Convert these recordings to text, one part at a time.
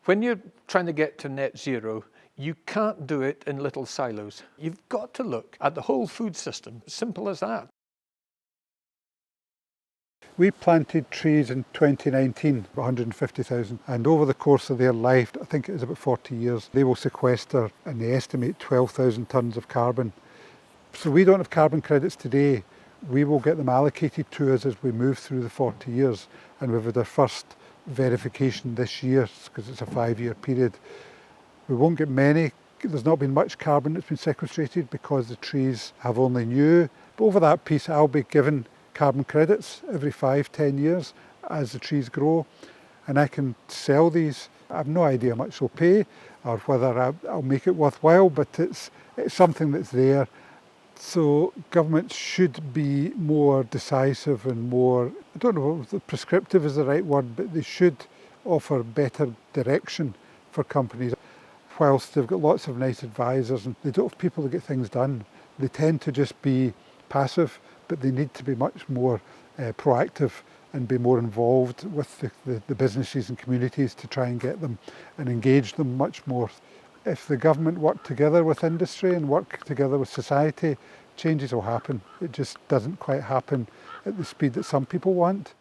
When you're trying to get to net zero, you can't do it in little silos. You've got to look at the whole food system, simple as that. We planted trees in 2019, 150,000, and over the course of their life, I think it is about 40 years, they will sequester, and they estimate 12,000 tonnes of carbon. So we don't have carbon credits today. We will get them allocated to us as we move through the 40 years, and we've had our first verification this year, because it's a 5-year period. We won't get many. There's not been much carbon that's been sequestrated because the trees have only new. But over that piece, I'll be given carbon credits every 5-10 years as the trees grow, and I can sell these. I have no idea how much they'll pay or whether I'll make it worthwhile, but it's something that's there. So government should be more decisive and more, I don't know if prescriptive is the right word, but they should offer better direction for companies. Whilst they've got lots of nice advisors and they don't have people to get things done, they tend to just be passive, but they need to be much more proactive and be more involved with the businesses and communities to try and get them and engage them much more. If the government work together with industry and work together with society, changes will happen. It just doesn't quite happen at the speed that some people want.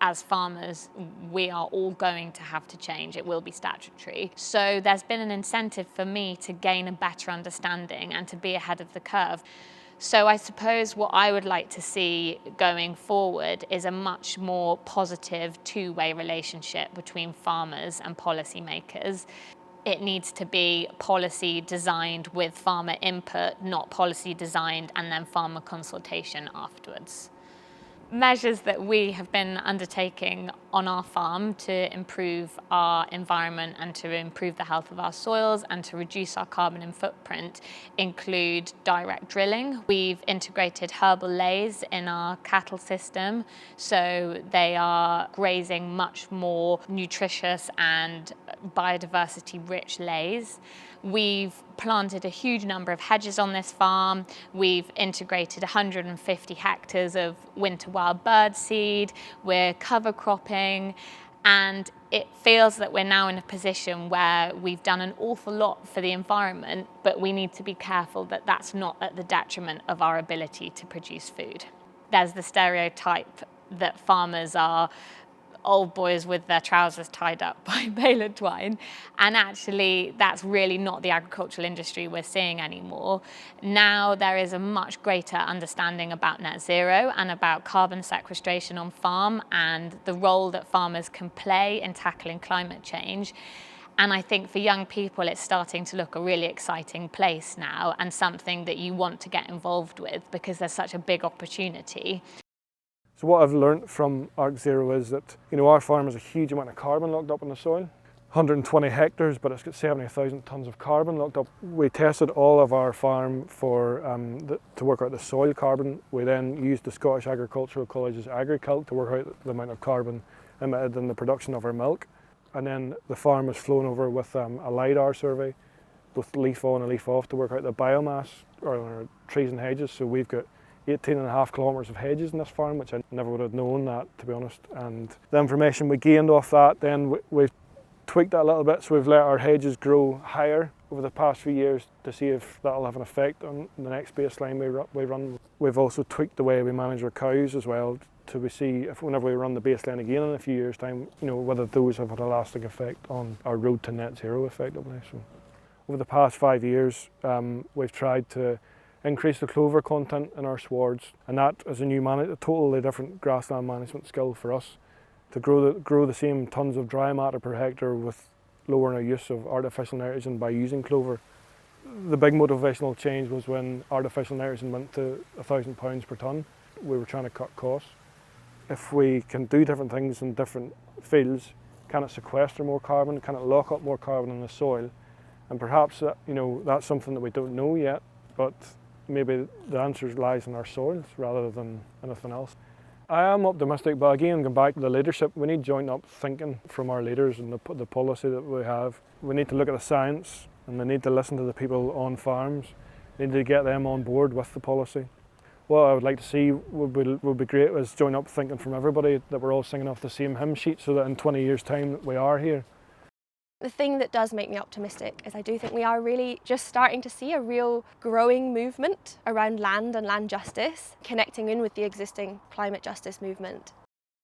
As farmers, we are all going to have to change. It will be statutory. So there's been an incentive for me to gain a better understanding and to be ahead of the curve. So I suppose what I would like to see going forward is a much more positive two-way relationship between farmers and policymakers. It needs to be policy designed with farmer input, not policy designed and then farmer consultation afterwards. Measures that we have been undertaking on our farm to improve our environment and to improve the health of our soils and to reduce our carbon footprint include direct drilling. We've integrated herbal leys in our cattle system, so they are grazing much more nutritious and biodiversity-rich leys. We've planted a huge number of hedges on this farm. We've integrated 150 hectares of winter wild bird seed. We're cover cropping, and it feels that we're now in a position where we've done an awful lot for the environment, but we need to be careful that that's not at the detriment of our ability to produce food. There's the stereotype that farmers are old boys with their trousers tied up by baler twine, and actually that's really not the agricultural industry we're seeing anymore. Now there is a much greater understanding about net zero and about carbon sequestration on farm and the role that farmers can play in tackling climate change. And I think for young people it's starting to look a really exciting place now and something that you want to get involved with because there's such a big opportunity. So what I've learnt from Arc Zero is that, our farm has a huge amount of carbon locked up in the soil. 120 hectares, but it's got 70,000 tonnes of carbon locked up. We tested all of our farm for to work out the soil carbon. We then used the Scottish Agricultural College's AgriCalc to work out the amount of carbon emitted in the production of our milk. And then the farm was flown over with a LiDAR survey, both leaf on and leaf off, to work out the biomass or trees and hedges. So we've got 18.5 kilometres of hedges in this farm, which I never would have known that, to be honest. And the information we gained off that, then we've tweaked that a little bit, so we've let our hedges grow higher over the past few years to see if that'll have an effect on the next baseline we run. We've also tweaked the way we manage our cows as well, to see if whenever we run the baseline again in a few years' time, whether those have had a lasting effect on our road to net zero effectively. So over the past 5 years, we've tried to increase the clover content in our swards, and that is a totally different grassland management skill for us, to grow the same tonnes of dry matter per hectare with lowering our use of artificial nitrogen by using clover. The big motivational change was when artificial nitrogen went to £1,000 per tonne. We were trying to cut costs. If we can do different things in different fields, can it sequester more carbon? Can it lock up more carbon in the soil? And perhaps that's something that we don't know yet, but maybe the answer lies in our soils rather than anything else. I am optimistic, but again, going back to the leadership, we need joint up thinking from our leaders and the policy that we have. We need to look at the science, and we need to listen to the people on farms. We need to get them on board with the policy. What I would like to see would be great is joint up thinking from everybody, that we're all singing off the same hymn sheet, so that in 20 years' time we are here. The thing that does make me optimistic is I do think we are really just starting to see a real growing movement around land and land justice, connecting in with the existing climate justice movement.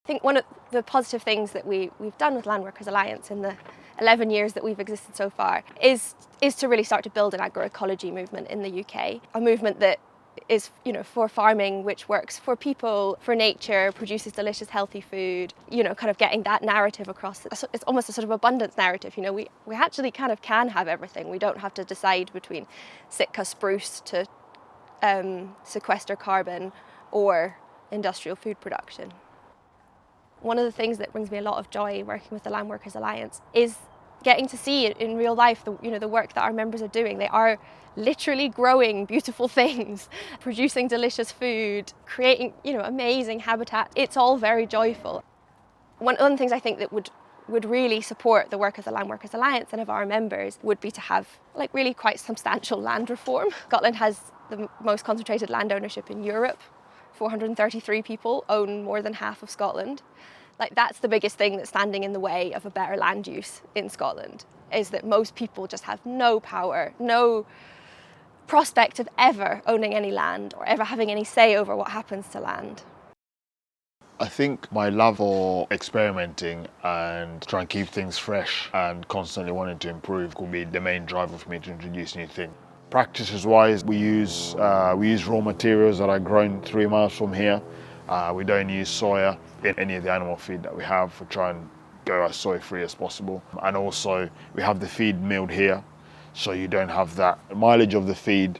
I think one of the positive things that we've done with Landworkers Alliance in the 11 years that we've existed so far is to really start to build an agroecology movement in the UK, a movement that is, for farming, which works for people, for nature, produces delicious, healthy food, kind of getting that narrative across. It's almost a sort of abundance narrative, we actually kind of can have everything. We don't have to decide between Sitka spruce to sequester carbon or industrial food production. One of the things that brings me a lot of joy working with the Landworkers Alliance is getting to see in real life the work that our members are doing. They are literally growing beautiful things, producing delicious food, creating amazing habitat. It's all very joyful. One of the things I think that would really support the work of the Landworkers Alliance and of our members would be to have really quite substantial land reform. Scotland has the most concentrated land ownership in Europe. 433 people own more than half of Scotland. That's the biggest thing that's standing in the way of a better land use in Scotland, is that most people just have no power, no prospect of ever owning any land or ever having any say over what happens to land. I think my love for experimenting and trying to keep things fresh and constantly wanting to improve will be the main driver for me to introduce new things. Practices wise, we use raw materials that are grown 3 miles from here. We don't use soya in any of the animal feed that we have. We try and go as soy free as possible. And also we have the feed milled here, so you don't have that mileage of the feed,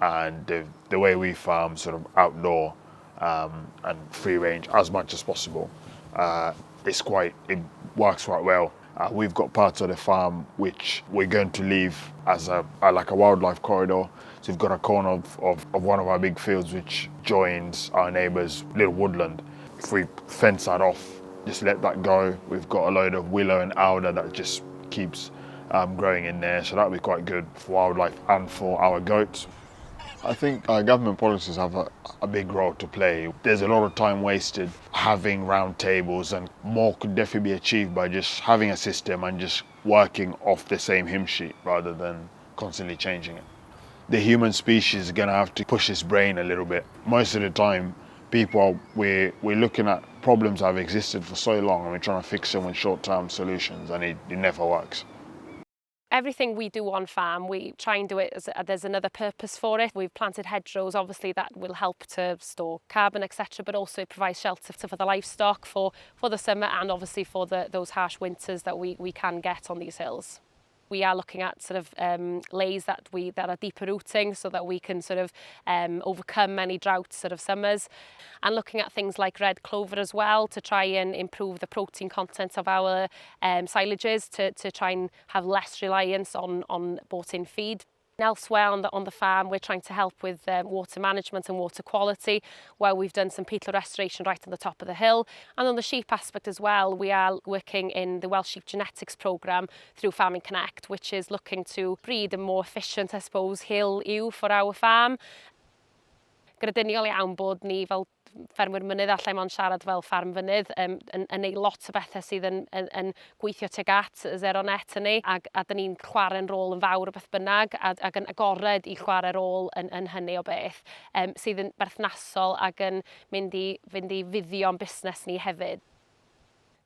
and the way we farm sort of outdoor and free range as much as possible. It works quite well. We've got parts of the farm which we're going to leave as like a wildlife corridor. So we've got a corner of one of our big fields which joins our neighbour's little woodland. If we fence that off, just let that go, we've got a load of willow and alder that just keeps growing in there. So that'll be quite good for wildlife and for our goats. I think government policies have a big role to play. There's a lot of time wasted having round tables, and more could definitely be achieved by just having a system and just working off the same hymn sheet rather than constantly changing it. The human species is going to have to push its brain a little bit. Most of the time, we're looking at problems that have existed for so long and we're trying to fix them with short-term solutions, and it never works. Everything we do on farm, we try and do it as there's another purpose for it. We've planted hedgerows, obviously that will help to store carbon, etc., but also it provides shelter for the livestock for the summer, and obviously for those harsh winters that we can get on these hills. We are looking at sort of lays that are deeper rooting, so that we can sort of overcome any drought sort of summers, and looking at things like red clover as well to try and improve the protein content of our silages to try and have less reliance on bought-in feed. Elsewhere on the farm, we're trying to help with water management and water quality, where we've done some peatland restoration right on the top of the hill. And on the sheep aspect as well, we are working in the Welsh Sheep Genetics Programme through Farming Connect, which is looking to breed a more efficient, I suppose, hill ewe for our farm. Grediniol iawn bod ni fel ffermwyr mynydd allai mo'n siarad fel ffarm fynydd yn neud lot o bethau sydd yn gweithio tuag at y zero net yn ni, a dyn ni'n chwarae'n rôl yn fawr o beth bynnag ac yn agored i chwarae rôl yn hynny o beth sydd yn berthnasol ac yn fynd i fuddio'n busnes ni hefyd.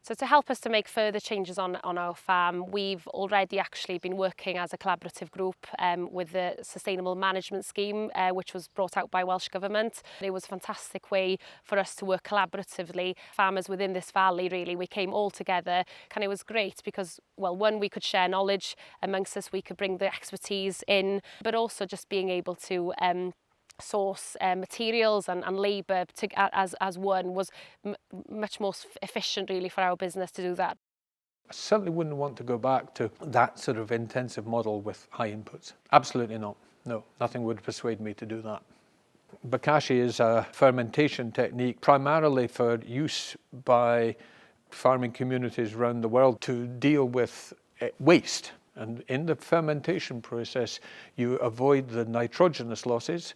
So to help us to make further changes on our farm, we've already actually been working as a collaborative group with the Sustainable Management Scheme, which was brought out by Welsh Government. It was a fantastic way for us to work collaboratively. Farmers within this valley, really, we came all together, and it was great because, well, one, we could share knowledge amongst us, we could bring the expertise in, but also just being able to source materials and labour as one was much more efficient really for our business to do that. I certainly wouldn't want to go back to that sort of intensive model with high inputs. Absolutely not. No, nothing would persuade me to do that. Bokashi is a fermentation technique primarily for use by farming communities around the world to deal with waste. And in the fermentation process, you avoid the nitrogenous losses,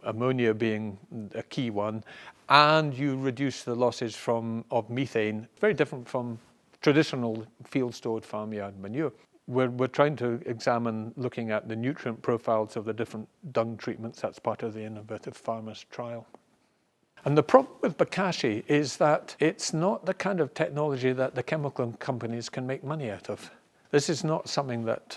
ammonia being a key one, and you reduce the losses of methane. Very different from traditional field-stored farmyard manure. We're trying to examine, looking at the nutrient profiles of the different dung treatments. That's part of the Innovative Farmers trial. And the problem with bokashi is that it's not the kind of technology that the chemical companies can make money out of. This is not something that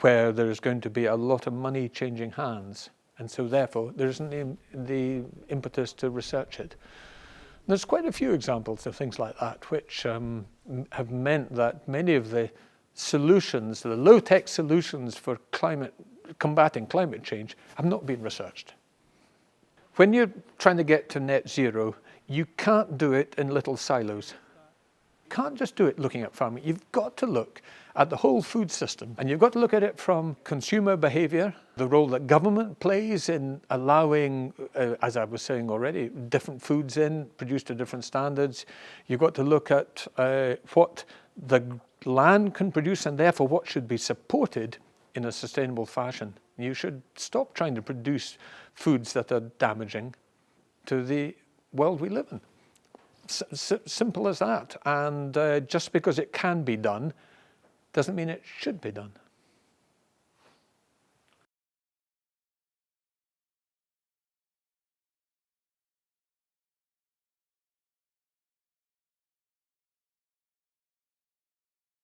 where there's going to be a lot of money changing hands, and so therefore there isn't the impetus to research it. There's quite a few examples of things like that, which have meant that many of the solutions, the low-tech solutions for combating climate change, have not been researched. When you're trying to get to net zero, you can't do it in little silos. You can't just do it looking at farming. You've got to look at the whole food system, and you've got to look at it from consumer behaviour, the role that government plays in allowing, as I was saying already, different foods in, produced to different standards. You've got to look at what the land can produce, and therefore what should be supported in a sustainable fashion. You should stop trying to produce foods that are damaging to the world we live in. Simple as that. And just because it can be done doesn't mean it should be done.